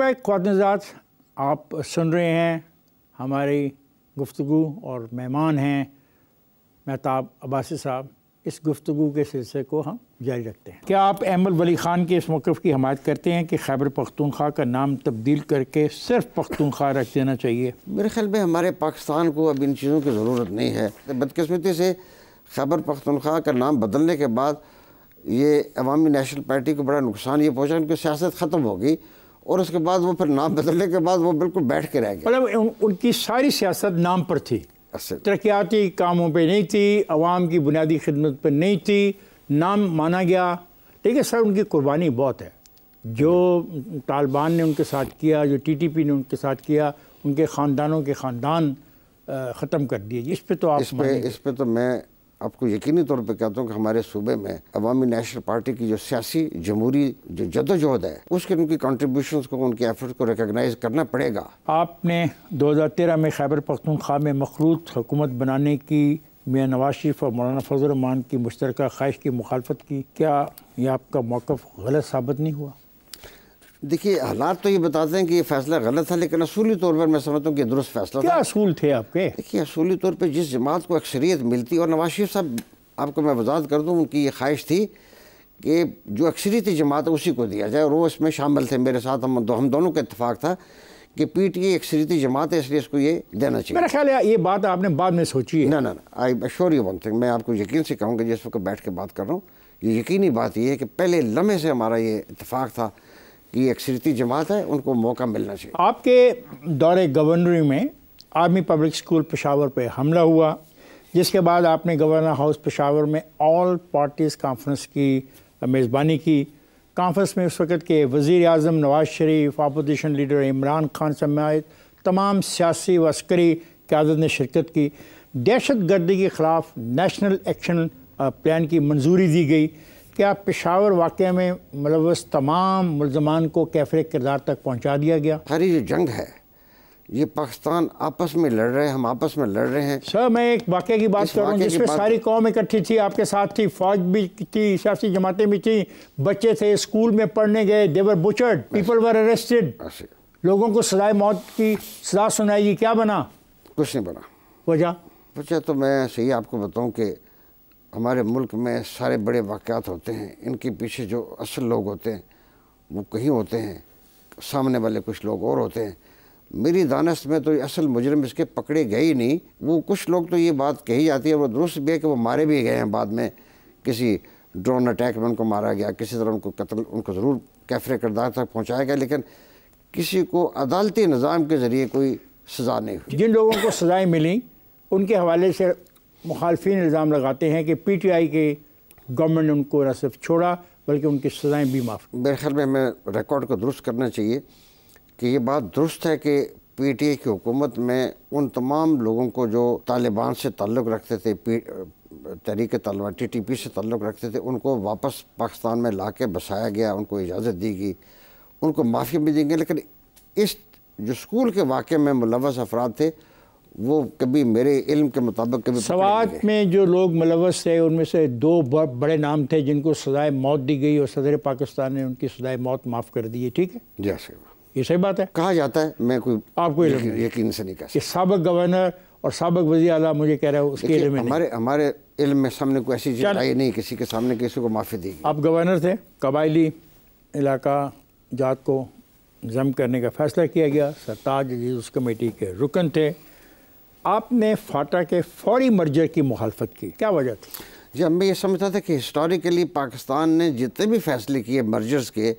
Respect ख्वातीन-हज़रात, आप सुन रहे हैं हमारी गुफ्तगू और मेहमान हैं मेहताब अब्बासी साहब। इस गुफ्तगू के सिलसिले को हम जारी रखते हैं। क्या आप अहमद वली ख़ान के इस मौक़िफ़ की हमायत करते हैं कि खैबर पख्तूनख्वा का नाम तब्दील करके सिर्फ पख्तूनख्वा रख देना चाहिए? मेरे ख्याल में हमारे पाकिस्तान को अब इन चीज़ों की ज़रूरत नहीं है। बदकिस्मती से खैबर पख्तूनख्वा का नाम बदलने के बाद ये अवामी नेशनल पार्टी को बड़ा नुकसान ये पहुँचा, उनकी सियासत ख़त्म हो गई और उसके बाद वो फिर नाम बदलने के बाद वो बिल्कुल बैठ के रह गए। मतलब उनकी सारी सियासत नाम पर थी, तरक्याती कामों पे नहीं थी, अवाम की बुनियादी खिदमत पर नहीं थी, नाम माना गया। ठीक है सर, उनकी कुर्बानी बहुत है। जो तालिबान ने उनके साथ किया, जो TTP ने उनके साथ किया, उनके ख़ानदानों के ख़ानदान ख़त्म कर दिए। इस पे तो आप इस पे तो मैं आपको यकीनी तौर पे कहता हूँ कि हमारे सूबे में अवामी नेशनल पार्टी की जो सियासी जमहूरी जो जदोजहद है उसके उनकी कंट्रीब्यूशंस को, उनके एफर्ट को रिकॉग्नाइज करना पड़ेगा। आपने 2013 में खैबर पख्तूनख्वा में मखलूत हुकूमत बनाने की मियां नवाज शरीफ और मौलाना फजल रहमान की मुश्तरका ख्वाहिश की मुखालफत की। क्या ये आपका मौक़िफ़ गलत साबित नहीं हुआ? देखिए, हालात तो ये बताते हैं कि ये फैसला गलत था, लेकिन असूली तौर पर मैं समझता हूँ कि दुरुस्त फैसला था। क्या असूल थे आपके? देखिए, असूली तौर पर जिस जमात को अक्सरियत मिलती, और नवाज शरीफ साहब आपको मैं वजाहत कर दूँ, उनकी ये ख्वाहिश थी कि जो अक्सरियती जमात है उसी को दिया जाए, और वो इसमें शामिल थे मेरे साथ। हम दोनों का इत्तेफाक था कि PTI अक्सरियती जमात है, इसलिए इसको ये देना चाहिए। मेरा ख्याल है ये बात आपने बाद में सोची है। ना, I assure you one thing, मैं आपको यकीन से कहूँगा जिस वक्त बैठ के बात कर रहा हूँ, ये यकीनी बात ये है कि पहले लम्हे से हमारा ये इत्तेफाक था कि अक्सरियती जमात है, उनको मौका मिलना चाहिए। आपके दौरे गवर्नरी में आर्मी पब्लिक स्कूल पेशावर पे हमला हुआ, जिसके बाद आपने गवर्नर हाउस पेशावर में ऑल पार्टीज़ कॉन्फ्रेंस की मेज़बानी की। कॉन्फ्रेंस में उस वक़्त के वज़ीर आज़म नवाज शरीफ, अपोजिशन लीडर इमरान खान समेत तमाम सियासी व अस्करी क़यादत ने शिरकत की। दहशत गर्दी के ख़िलाफ़ नेशनल एक्शन प्लान की मंजूरी दी गई। क्या पेशावर वाक़े में मुलव्वस तमाम मुल्ज़मान को कैफ़रे किरदार तक पहुँचा दिया गया? हमारी जो जंग है ये पाकिस्तान आपस में लड़ रहे हैं, हम आपस में लड़ रहे हैं। सर, मैं एक वाक़े की बात कर रहा हूँ जिसमें सारी कौम इकट्ठी थी, आपके साथ थी, फ़ौज भी थी, सियासी जमातें भी थी, बच्चे थे, स्कूल में पढ़ने गए, दे were butchered, people were arrested, लोगों को सजाए मौत की सजा सुनाई गई। क्या बना? कुछ नहीं बना। वजह तो मैं सही आपको बताऊँ कि हमारे मुल्क में सारे बड़े वाक़यात होते हैं, इनके पीछे जो असल लोग होते हैं वो कहीं होते हैं, सामने वाले कुछ लोग और होते हैं। मेरी दानस्त में तो असल मुजरिम इसके पकड़े गए ही नहीं। वो कुछ लोग तो ये बात कही जाती है, वो दुरुस्त भी है कि वो मारे भी गए हैं बाद में, किसी ड्रोन अटैक में उनको मारा गया, किसी तरह उनको कत्ल, उनको ज़रूर कैफ़रे किरदार तक पहुँचाया गया, लेकिन किसी को अदालती निज़ाम के ज़रिए कोई सज़ा नहीं हुई। जिन लोगों को सज़ाएँ मिली उनके हवाले से मुखालफिन इल्ज़ाम लगाते हैं कि PTI के गवर्नमेंट ने उनको न सिर्फ छोड़ा बल्कि उनकी सज़ाएँ भी माफ़। मेरे ख्याल में हमें रिकॉर्ड को दुरुस्त करना चाहिए कि ये बात दुरुस्त है कि PTI की हुकूमत में उन तमाम लोगों को जो तालिबान से ताल्लुक़ रखते थे, तहरीक तालिबान TTP से ताल्लुक़ रखते थे, उनको वापस पाकिस्तान में ला के बसाया गया, उनको इजाज़त दी गई, उनको माफ़ी भी दी गई। लेकिन इस जो स्कूल के वाक़े में मुलव्वस अफराद थे वो कभी मेरे इल्म के मुताबिक कभी सवात में जो लोग मुलव्वस थे उनमें से 2 बड़े नाम थे जिनको सज़ाए मौत दी गई और सदर पाकिस्तान ने उनकी सज़ाए मौत माफ़ कर दी है। ठीक है, ये सही बात है। कहा जाता है, मैं कोई आपको यकीन से नहीं कह सकता। साबिक़ गवर्नर और साबिक़ वज़ीर आला मुझे कह रहे हो उसके इल्म में हमारे इल्म में सामने कोई ऐसी चीज़ आई नहीं, किसी के सामने किसी को माफ़ी दी गई। आप गवर्नर थे, कबायली इलाका जात को ज़म करने का फ़ैसला किया गया, सरताज अजीज़ उस कमेटी के रुकन थे। आपने फाटा के फौरी मर्जर की मुखालफत की, क्या वजह थी? जी, मैं ये समझता था कि हिस्टोरिकली पाकिस्तान ने जितने भी फ़ैसले किए मर्जर्स के,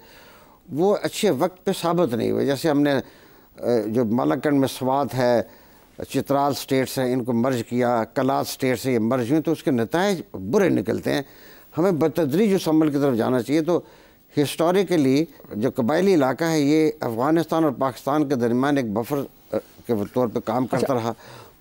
वो अच्छे वक्त पे साबित नहीं हुए। जैसे हमने जो मालाकंड में स्वात है, चित्राल स्टेट्स हैं, इनको मर्ज किया, कलात स्टेट से ये मर्ज हुए, तो उसके नताइज बुरे निकलते हैं। हमें बतदरीज उस अमल की तरफ जाना चाहिए। तो हिस्टोरिकली जो कबायली इलाका है ये अफ़गानिस्तान और पाकिस्तान के दरमियान एक बफर के तौर पे काम करता रहा।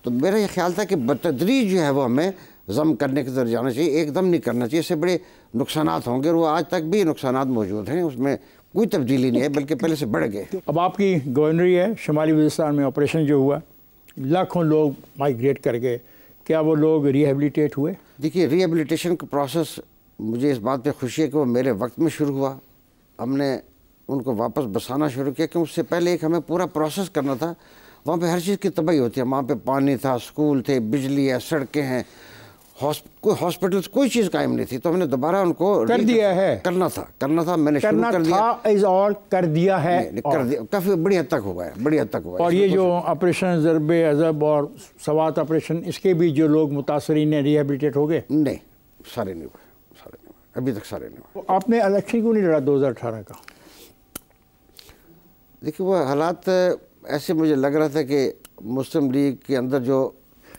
तो मेरा ये ख्याल था कि बतदरीज जो है वो हमें ज़म करने की तरफ जाना चाहिए, एकदम नहीं करना चाहिए। इससे बड़े नुकसानात होंगे और वो आज तक भी नुकसानात मौजूद हैं, उसमें कोई तब्दीली नहीं है, बल्कि पहले से बढ़ गए। अब आपकी गवर्नरी है, शुमाली वज़ीरिस्तान में ऑपरेशन जो हुआ, लाखों लोग माइग्रेट कर गए, क्या वो लोग रिहेबिलिटेट हुए? देखिए, रिहेबिलिटेशन का प्रोसेस, मुझे इस बात पे खुशी है कि वो मेरे वक्त में शुरू हुआ। हमने ان کو واپس بسانا شروع کیا کہ اس سے پہلے ایک ہمیں پورا پروسیس کرنا تھا. وہاں پہ ہر چیز کی تباہی ہوتی ہے. وہاں پہ پانی تھا, اسکول تھے, بجلی ہے, سڑکیں ہیں, کوئی ہاسپٹلس, کوئی چیز قائم نہیں تھی. تو ہم نے دوبارہ ان کو کر دیا ہے. کرنا تھا میں نے شروع کر دیا. کر دیا ہے. کافی بڑی حد تک ہوا ہے. اور یہ جو آپریشن ضرب عضب اور سوات آپریشن, اس کے بھی جو لوگ متاثرین ہیں ریہیبلیٹیٹ ہو گئے؟ نہیں, سارے نہیں ہوئے, ابھی تک سارے نہیں ہوئے. آپ نے الیکشن کیوں نہیں لڑا 2018 کا؟ دیکھیے وہ حالات ایسے مجھے لگ رہا تھا کہ مسلم لیگ کے اندر جو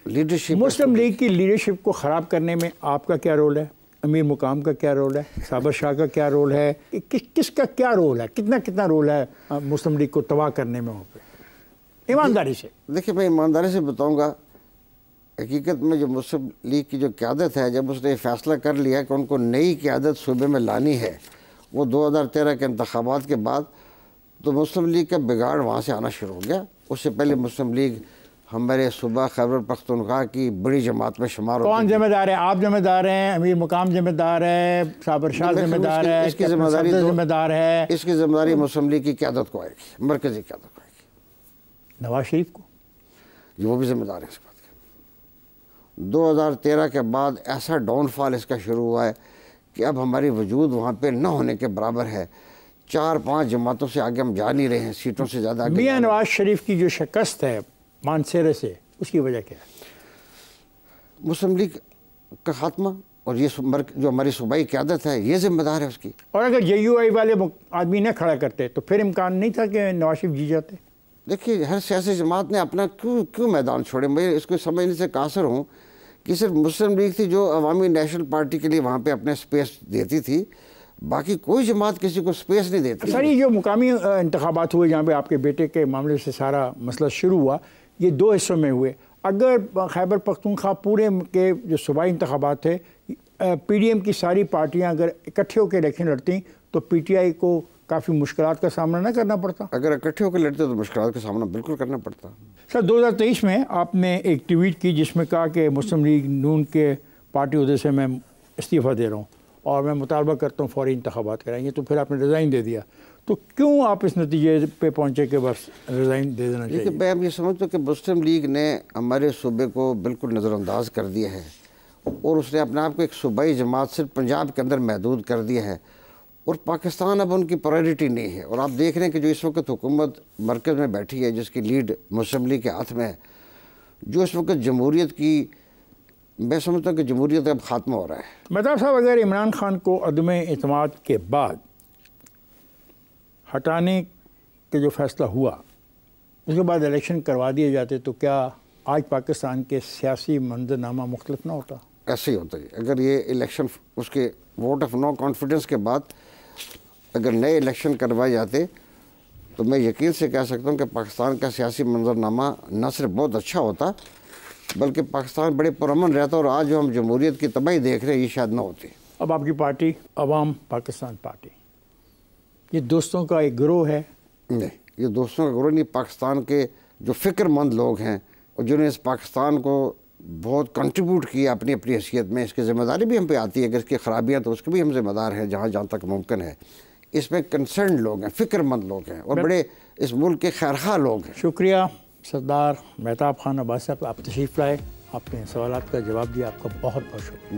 لیڈرشپ, مسلم لیگ کی لیڈرشپ کو خراب کرنے میں آپ کا کیا رول ہے؟ امیر مقام کا کیا رول ہے؟ صابر شاہ کا کیا رول ہے؟ کس کا کیا رول ہے؟ کتنا رول ہے مسلم لیگ کو تباہ کرنے میں وہاں پہ؟ ایمانداری سے دیکھیے, میں ایمانداری سے بتاؤں گا, حقیقت میں جو مسلم لیگ کی جو قیادت ہے, جب اس نے فیصلہ کر لیا کہ ان کو نئی قیادت صوبے میں لانی ہے, وہ 2013 کے انتخابات کے بعد, تو مسلم لیگ کا بگاڑ وہاں سے آنا شروع ہو گیا. اس سے پہلے مسلم لیگ ہمارے صوبہ خیبر پختونخوا کی بڑی جماعت میں شمار ہوتی ہے. کون ذمہ دار ہے؟ آپ ذمہ دار ہیں, امیر مقام ذمہ دار ہے, صابر شاہ ذمہ دار ہے, اس کی ذمہ داری ذمہ دار ہے. اس کی ذمہ داری مسلم لیگ کی قیادت کو آئے گی, مرکزی قیادت کو آئے گی. نواز شریف کو یہ وہ بھی ذمہ دار ہے اس بات کے. 2013 کے بعد ایسا ڈاؤن فال اس کا شروع ہوا ہے کہ اب ہماری وجود وہاں پہ نہ ہونے کے برابر ہے. 4-5 جماعتوں سے آگے ہم جا نہیں رہے ہیں, سیٹوں سے زیادہ آگے. میاں نواز شریف کی جو شکست ہے مانسیرے سے, اس کی وجہ کیا ہے؟ مسلم لیگ کا خاتمہ, اور یہ جو ہماری صوبائی قیادت ہے یہ ذمہ دار ہے اس کی. اور اگر JUI والے آدمی نہ کھڑا کرتے تو پھر امکان نہیں تھا کہ نواز شریف جی جاتے. دیکھیے ہر سیاسی جماعت نے اپنا کیوں میدان چھوڑے. میں اس کو سمجھنے سے قاصر ہوں کہ صرف مسلم لیگ تھی جو عوامی نیشنل پارٹی کے لیے وہاں پہ اپنے سپیس دیتی تھی, باقی کوئی جماعت کسی کو سپیس نہیں دیتی. سر یہ جو مقامی انتخابات ہوئے جہاں پہ آپ کے بیٹے کے معاملے سے سارا مسئلہ شروع ہوا, یہ 2 حصوں میں ہوئے. اگر خیبر پختونخوا پورے کے جو صوبائی انتخابات تھے, PDM کی ساری پارٹیاں اگر اکٹھے ہو کے الیکشن لڑتیں تو PTI کو کافی مشکلات کا سامنا نہ کرنا پڑتا. اگر اکٹھے ہو کے لڑتے تو مشکلات کا سامنا بالکل کرنا پڑتا. سر 2023 میں آپ نے ایک ٹویٹ کی جس میں کہا کہ مسلم لیگ نون کے پارٹی عہدے سے میں استعفیٰ دے رہا ہوں اور میں مطالبہ کرتا ہوں فوری انتخابات کرائیں گے. تو پھر آپ نے ریزائن دے دیا, تو کیوں آپ اس نتیجے پہ پہنچے کہ بس ریزائن دے دینا چاہیے؟ میں اب یہ سمجھتا ہوں کہ مسلم لیگ نے ہمارے صوبے کو بالکل نظر انداز کر دیا ہے, اور اس نے اپنے آپ کو ایک صوبائی جماعت صرف پنجاب کے اندر محدود کر دیا ہے, اور پاکستان اب ان کی پرائرٹی نہیں ہے. اور آپ دیکھ رہے ہیں کہ جو اس وقت حکومت مرکز میں بیٹھی ہے, جس کی لیڈ مسلم لیگ کے ہاتھ میں ہے, جو اس وقت جمہوریت کی, میں سمجھتا ہوں کہ جمہوریت اب خاتمہ ہو رہا ہے. مہتاب صاحب, اگر عمران خان کو عدم اعتماد کے بعد ہٹانے کے جو فیصلہ ہوا, اس کے بعد الیکشن کروا دیے جاتے, تو کیا آج پاکستان کے سیاسی منظرنامہ مختلف نہ ہوتا؟ ایسے ہی ہوتا ہے. اگر یہ الیکشن اس کے ووٹ آف نو کانفیڈنس کے بعد اگر نئے الیکشن کروائے جاتے, تو میں یقین سے کہہ سکتا ہوں کہ پاکستان کا سیاسی منظرنامہ نہ صرف بہت اچھا ہوتا, بلکہ پاکستان بڑے پرامن رہتا, اور آج جو ہم جمہوریت کی تباہی دیکھ رہے ہیں یہ شاید نہ ہوتی. اب آپ کی پارٹی عوام پاکستان پارٹی, یہ دوستوں کا ایک گروہ ہے؟ نہیں, یہ دوستوں کا گروہ نہیں. پاکستان کے جو فکر مند لوگ ہیں اور جنہوں نے اس پاکستان کو بہت کنٹریبیوٹ کیا اپنی حیثیت میں, اس کی ذمہ داری بھی ہم پہ آتی ہے. اگر اس کی خرابیاں تو اس کے بھی ہم ذمہ دار ہیں جہاں تک ممکن ہے. اس میں کنسرن لوگ ہیں, فکر مند لوگ ہیں, اور بڑے اس ملک کے خیرخواہ لوگ ہیں. شکریہ سردار مہتاب خان عباس صاحب, آپ تشریف لائے, آپ نے سوالات کا جواب دیا, آپ کا بہت بہت شکریہ.